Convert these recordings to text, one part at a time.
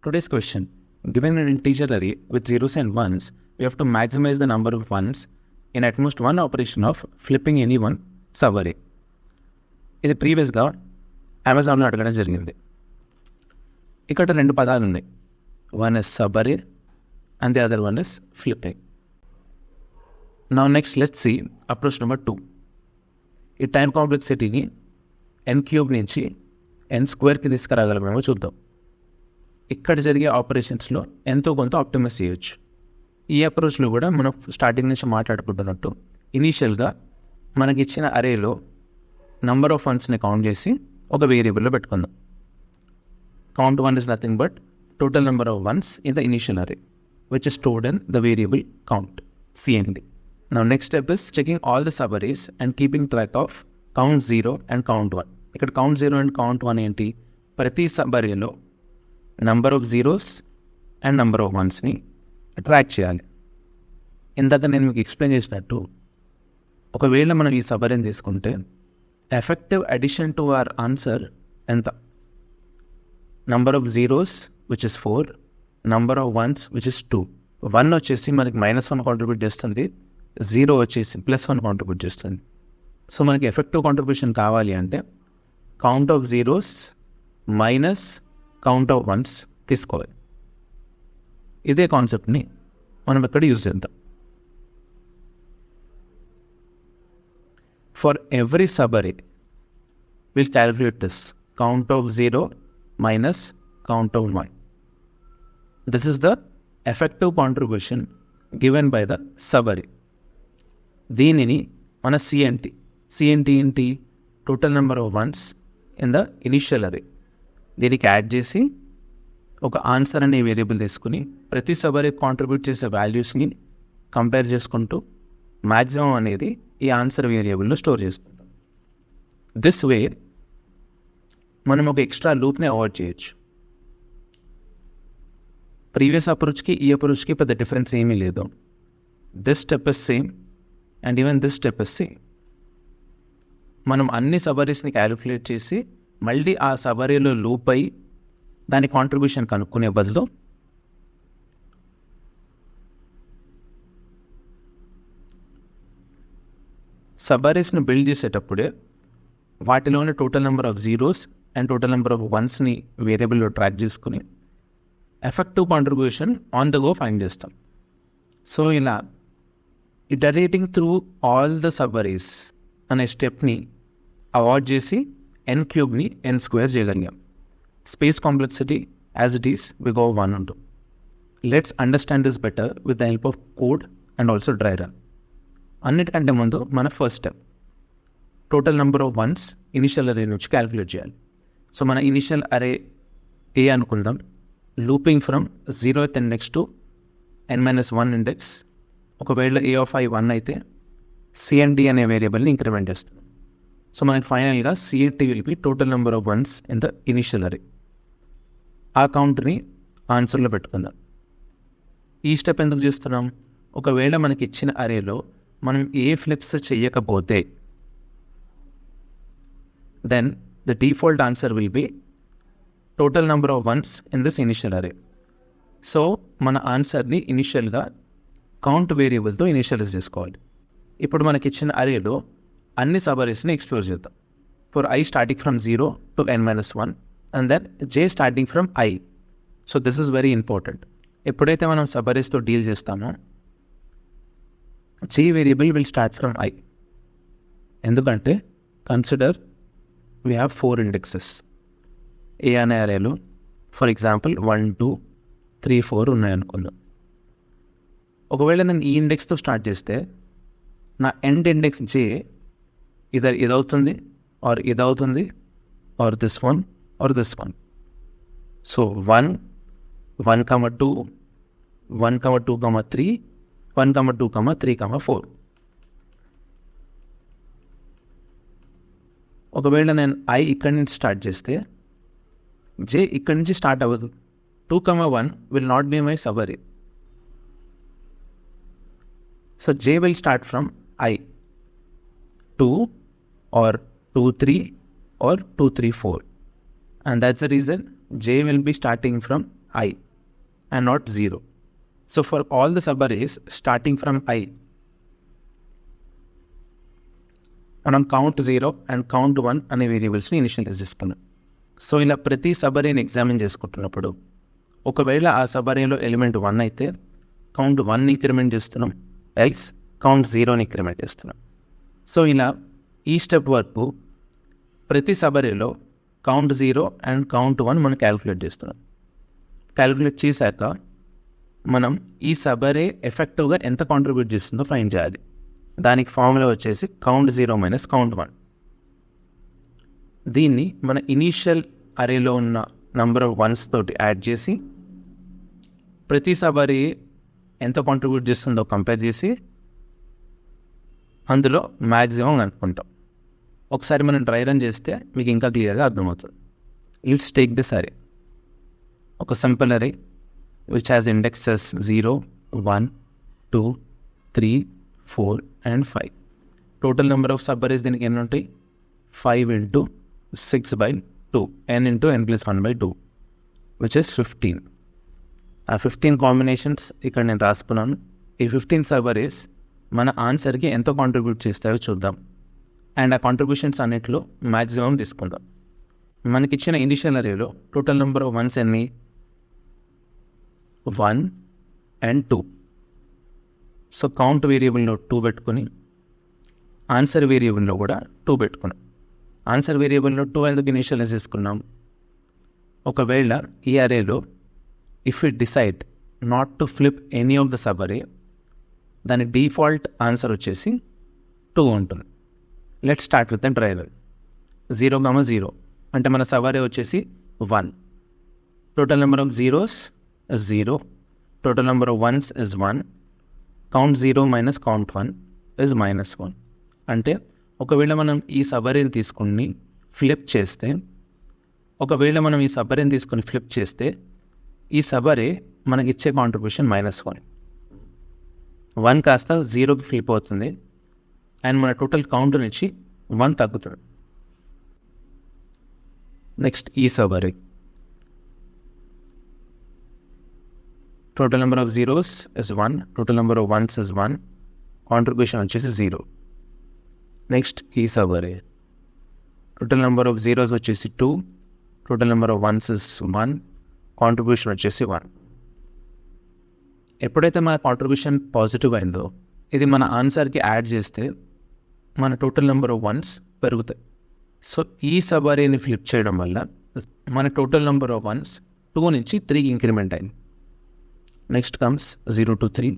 Today's question, given an integer array with zeros and ones, we have to maximize the number of ones in at most one operation of flipping any one subarray. ఇది ప్రీవియస్గా అమెజాన్లో అడగడం జరిగింది. ఇక్కడ రెండు పదాలు ఉన్నాయి. One is subarray and the other one is flipping. Now next let's see approach number 2. ఈ టైం కాంప్లెక్సిటీని n³ నుంచి n² తీసుకురాగలమేమో చూద్దాం. ఇక్కడ జరిగే ఆపరేషన్స్లో ఎంతో కొంత ఆప్టిమైజ్ చేయొచ్చు. ఈ అప్రోచ్లో కూడా మనం స్టార్టింగ్ నుంచి మాట్లాడుకుంటున్నట్టు ఇనీషియల్గా మనకిచ్చిన అరేలో నంబర్ ఆఫ్ వన్స్ని కౌంట్ చేసి ఒక వేరియబుల్లో పెట్టుకుందాం. Count 1 is nothing but total number of ones in the initial array which is stored in the variable count cnd. Now next step is checking all the subarrays and keeping track of count 0 and count 1. ఇక్కడ count 0 and count 1 ఏంటి? ప్రతి సబరేలో number of zeros and number of వన్స్ని track చేయాలి. ఇందాక నేను మీకు explain చేసినట్టు ఒకవేళ మనం ఈ సబరేని తీసుకుంటే effective addition to our answer ఎంత? Number of zeros which is 4, number of ones which is 2. 1 వచ్చేసి మనకి -1 కాంట్రిబ్యూట్ చేస్తుంది, 0 వచ్చేసి +1 కాంట్రిబ్యూట్ చేస్తుంది. సో మనకి ఎఫెక్టివ్ కాంట్రిబ్యూషన్ కావాలి అంటే count of zeros minus count of ones తీసుకోవాలి. ఇదే కాన్సెప్ట్ని మనం ఇక్కడ యూజ్ చేద్దాం. For every subarray will calculate this count of 0 minus count of 1. This is the effective contribution given by the subarray. దీనిని మన సిఎన్టీ ఏంటి? Total number of ones in the initial array. దీనికి యాడ్ చేసి ఒక answer అనే variable తీసుకుని ప్రతి సబరే contribute చేసే వాల్యూస్ని కంపేర్ చేసుకుంటూ మ్యాక్సిమం అనేది ఈ ఆన్సర్ వేరియబుల్లో స్టోర్ చేసుకుంటాం. దిస్ వే మనం ఒక ఎక్స్ట్రా లూప్ని అవాయిడ్ చేయొచ్చు. ప్రీవియస్ అప్రోచ్కి ఈ అప్రోచ్కి పెద్ద డిఫరెన్స్ ఏమీ లేదు. This step is same and even this step is same. మనం అన్ని సబరీస్ని క్యాలిక్యులేట్ చేసి మళ్ళీ ఆ సబరీలో లూప్ అయి దాని కాంట్రిబ్యూషన్ కనుక్కునే బదులు సబరీస్ని బిల్డ్ చేసేటప్పుడే వాటిలోని total number of zeros and total number of వన్స్ని వేరియబుల్లో ట్రాక్ చేసుకుని effective contribution on the go find చేస్తాం. సో ఇలా iterating through all the subarrays అనే స్టెప్ని అవాయిడ్ చేసి n³ n² చేయగలిగాం. Space complexity as it is we go 1 and 2. Let's understand this better with the help of code and also dry run. అన్నిటికంటే ముందు మన first step total number of ones initial అరే నుంచి calculate చేయాలి. So మన initial అరే ఏ అనుకుందాం. Looping from 0th index to n-1 index. ఒకవేళ a of i 1 అయితే cnd అనే వేరియబుల్ని ఇంక్రిమెంట్ చేస్తున్నాం. సో మనకి ఫైనల్గా cnd will be total number of ones in the initial అరే. ఆ కౌంట్ని ఆన్సర్లో పెట్టుకుందాం. ఈ స్టెప్ ఎందుకు చేస్తున్నాం? ఒకవేళ మనకి ఇచ్చిన అరేలో మనం ఏ ఫ్లిప్స్ చేయకపోతే then the default answer will be total number of ones in this initial array. So మన ఆన్సర్ని ఇనిషియల్గా కౌంట్ వేరియబుల్తో ఇనిషియలైజ్ చేసుకోవాలి. ఇప్పుడు మనకి ఇచ్చిన అరేలో అన్ని సబరీస్ని ఎక్స్ప్లోర్ చేద్దాం. For i starting from 0 to n-1 and then j starting from i. So this is very important. ఎప్పుడైతే మనం సబరీస్తో డీల్ చేస్తామో j variable will start from i. ఎందుకంటే consider we have 4 indexes. A అనే అరేలో ఫర్ ఎగ్జాంపుల్ 1, 2, 3, 4 ఉన్నాయనుకుందాం. ఒకవేళ నేను ఈ ఇండెక్స్తో స్టార్ట్ చేస్తే నా ఎండ్ ఇండెక్స్ j ఇదర్ ఇదవుతుంది ఆర్ ఇదవుతుంది or this one or this one. So 1, 1, 2, 1, 2, 3, 1, 2, 3, 4. ఒకవేళ నేను i ఇక్కడి నుంచి స్టార్ట్ చేస్తే j ఇక్కడి నుంచి స్టార్ట్ అవ్వదు. 2, 1 will not be my subarray. So j will start from i 2 or 2, 3 or 2, 3, 4. And that's the reason j will be starting from I and not 0. So for all the subarrays starting from I, మనం count 0 and count 1 అనే వేరియబుల్స్ని initialise చేసుకున్నాం. So ఇలా ప్రతి సబరేని examine చేసుకుంటున్నప్పుడు ఒకవేళ ఆ సబరేలో element 1 అయితే count 1ని ఇంక్రిమెంట్ చేస్తున్నాం, ఎల్స్ కౌంట్ 0ని ఇంక్రిమెంట్ చేస్తున్నాం. సో ఇలా ఈ స్టెప్ వరకు ప్రతి సబరేలో కౌంట్ 0 అండ్ కౌంట్ 1 మనం క్యాలిక్యులేట్ చేస్తున్నాం. క్యాలిక్యులేట్ చేశాక మనం ఈ సబరే ఎఫెక్టివ్గా ఎంత కాంట్రిబ్యూట్ చేస్తుందో ఫైండ్ చేయాలి. దానికి ఫార్ములా వచ్చేసి కౌంట్ 0 మైనస్ కౌంట్ 1. దీన్ని మన ఇనీషియల్ అరేలో ఉన్న నంబర్ ఆఫ్ వన్స్ తోటి యాడ్ చేసి ప్రతి సబరే ఎంత కాంట్రిబ్యూట్ చేస్తుందో కంపేర్ చేసి అందులో మ్యాక్సిమం అనుకుంటాం. ఒకసారి మనం డ్రై రన్ చేస్తే మీకు ఇంకా క్లియర్గా అర్థమవుతుంది. లెట్స్ టేక్ దిస్ అరే, ఒక సింపుల్ అరే which has indexes 0, 1, 2, 3, 4 and 5. Total number of sub arrays దీనికి ఎన్ని ఉంటాయి? 5 into 6/2, n into n+1/2 which is 15. ఆ 15 కాంబినేషన్స్ ఇక్కడ నేను రాసుకున్నాను. ఈ 15 సబ్ అరేస్ మన ఆన్సర్కి ఎంత కాంట్రిబ్యూట్ చేస్తాయో చూద్దాం. అండ్ ఆ కాంట్రిబ్యూషన్స్ అన్నిటిలో మ్యాక్సిమం తీసుకుందాం. మనకి ఇచ్చిన ఇనిషియల్ అరేలో టోటల్ నెంబర్ ఆఫ్ వన్స్ ఎన్ని? 1 and 2. సో కౌంట్ వేరియబుల్లో 2 పెట్టుకుని ఆన్సర్ వేరియబుల్లో కూడా 2 పెట్టుకున్నాం. ఆన్సర్ వేరియబుల్లో 2 ఎందుకు ఇనిషియలైజ్ చేసుకున్నాం? ఒకవేళ ఈ అరేలో if it decide not to flip any of the subarray, దాని డిఫాల్ట్ ఆన్సర్ వచ్చేసి 2 ఉంటుంది. Let start with the dry run. 0, 0 అంటే మన సబ్ అరే వచ్చేసి 1. Total number of zeros is 0. Total number of ones is 1. Count 0 minus count 1 is -1. అంటే ఒకవేళ మనం ఈ సబరేని తీసుకుని ఫ్లిప్ చేస్తే, ఈ సబరే మనకి ఇచ్చే కాంట్రిబ్యూషన్ -1. 1 కాస్త 0కి ఫ్లిప్ అవుతుంది అండ్ మన టోటల్ కౌంట్ నుంచి 1 తగ్గుతుంది. నెక్స్ట్ ఈ సబరే total number of zeros is 1, total number of ones is 1, contribution వచ్చేసి 0. నెక్స్ట్ ఈ సబ్ అరే టోటల్ నెంబర్ ఆఫ్ జీరోస్ వచ్చేసి 2, total number of ones is 1, contribution వచ్చేసి 1. ఎప్పుడైతే మన కాంట్రిబ్యూషన్ పాజిటివ్ అయిందో ఇది మన ఆన్సర్కి యాడ్ చేస్తే మన టోటల్ నెంబర్ ఆఫ్ వన్స్ పెరుగుతాయి. సో ఈ సబ్ అరేని ఫ్లిప్ చేయడం వల్ల మన టోటల్ నెంబర్ ఆఫ్ వన్స్ 2 నుంచి 3కి ఇంక్రిమెంట్ అయింది. నెక్స్ట్ కమ్స్ 0 to 3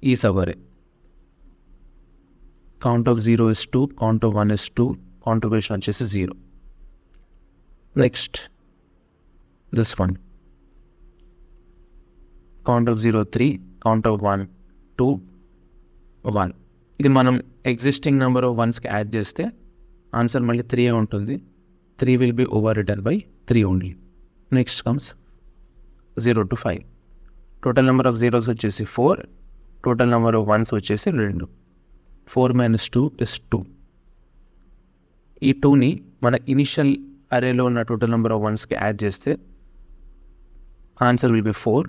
ఈ సబ్ అరే. Count of 0 is 2, count of 1 is 2, contribution వచ్చేసి 0. Next this one, count of 0, 3, count of 1, 2, 1. ఇది మనం ఎగ్జిస్టింగ్ నెంబర్ ఆఫ్ వన్స్కి యాడ్ చేస్తే ఆన్సర్ మళ్ళీ 3 ఉంటుంది. 3 will be over written by 3 only. Next comes 0 to 5. Total number of zeros వచ్చేసి 4, total number of once వచ్చేసి 2. 4 minus 2 is 2. ఈ 2ని మన ఇనిషియల్ అరేలో ఉన్న టోటల్ నెంబర్ ఆఫ్ వన్స్కి యాడ్ చేస్తే ఆన్సర్ విల్ బి 4.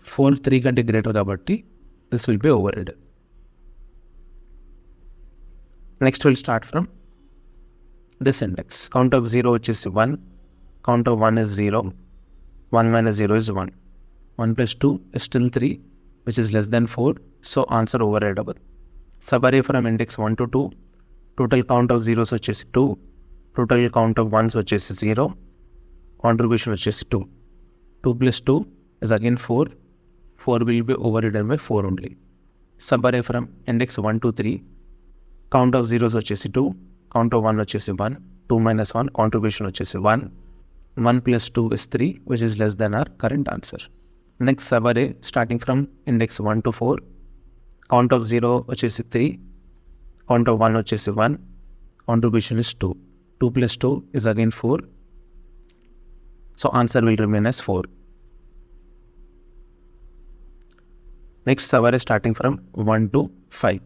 4 3 కంటే గ్రేటర్ కాబట్టి this will be over return. Next will start from this index. Count of 0 వచ్చేసి 1, count of 1 is 0, 1 minus 0 is 1. 1 plus 2 is still 3, which is less than 4. So answer overridable. Subarray from index 1 to 2. Total count of zeros వచ్చేసి 2. Total count of ones వచ్చేసి 0. Contribution వచ్చేసి 2. 2 plus 2 is again 4. 4 will be overridden by 4 only. Subarray from index 1 to 3. Count of zeros వచ్చేసి 2. Count of 1 వచ్చేసి 1. 2 minus 1. Contribution వచ్చేసి 1. 1 plus 2 is 3, which is less than our current answer. Next subarray starting from index 1 to 4. Count of 0 వచ్చేసి 3, count of 1 వచ్చేసి 1, contribution is 2. 2 plus 2 is again 4. So answer will remain as 4. Next subarray starting from 1 to 5.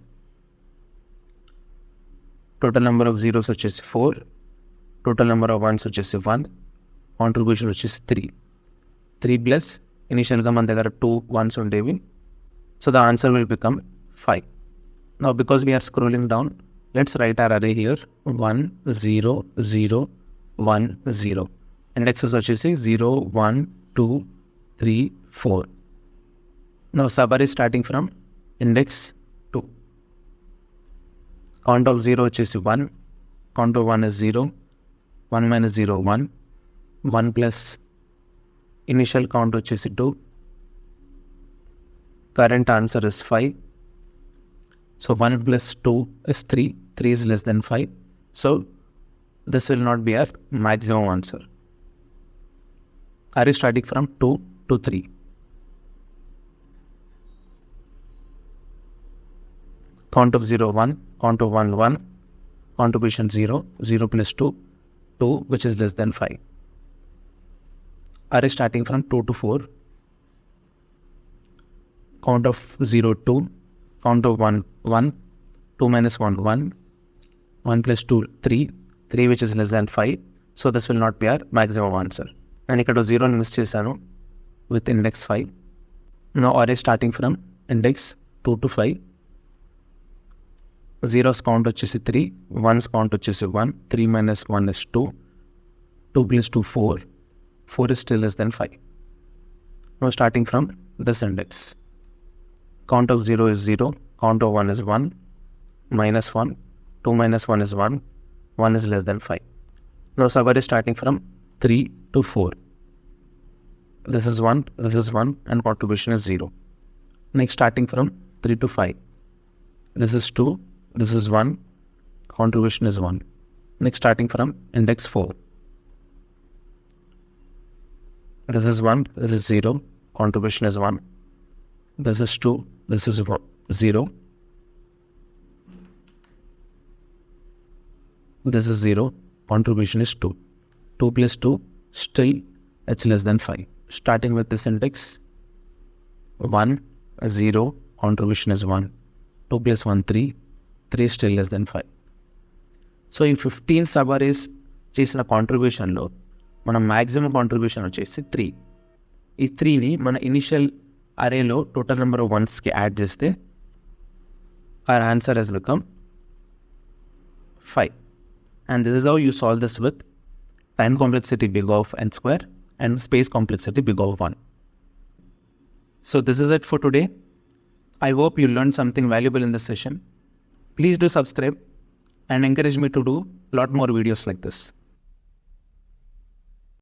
Total number of zeros వచ్చేసి 4, total number of ones వచ్చేసి 1, contribution వచ్చేసి 3. 3 plus ఇనిషియల్గా మన దగ్గర 2 1s ఉండేవి. So the answer will become 5. Now because we are scrolling down, let's write our array here 1 0 0 1 0. Indexes వచ్చేసి 0 1 2 3 4. Now subarray starting from index 2. Count of 0 వచ్చేసి 1, count of 1 is 0, 1 minus 0 1, 1 plus initial count వచ్చేసి 2. Current answer is 5. So 1 plus 2 is 3, 3 is less than 5. So this will not be our maximum answer. Array starting from 2 to 3. Count of 0 1, count of 1 1, contribution 0, 0 plus 2, 2 which is less than 5. Array starting from 2 to 4. Count of 0 2, count of 1 1, 2 minus 1 1, 1 plus 2 3, 3 which is less than 5. So this will not be our maximum answer. And ikkada 0 ni miss chesanu with index 5. Now array starting from index 2 to 5. 0's count వచ్చేసి 3, 1's count వచ్చేసి 1, 3 minus 1 is 2, 2 plus 2 4, 4 is still less than 5. Now starting from this index. Count of 0 is 0, count of 1 is 1, minus 1, 2 minus 1 is 1, 1 is less than 5. Now subarray starting from 3 to 4. This is 1, this is 1 and contribution is 0. Next starting from 3 to 5. This is 2, this is 1, contribution is 1. Next starting from index 4. This is 1, this is 0, contribution is 1. This is 2, this is 0. This is 0, contribution is 2. 2 plus 2, still it's less than 5. Starting with this index, 1, 0, contribution is 1. 2 plus 1, 3, 3 is still less than 5. So ఈ 15 sub arrays చేసిన కాంట్రిబ్యూషన్లో మన maximum contribution వచ్చేసి 3. ఈ 3ని మన initial అరేలో total number of వన్స్కి add చేస్తే our answer has become 5. And this is how you solve this with time complexity big of n square and space complexity big of 1. So this is it for today. I hope you learned something valuable in this session. Please do subscribe and encourage me to do a lot more videos like this.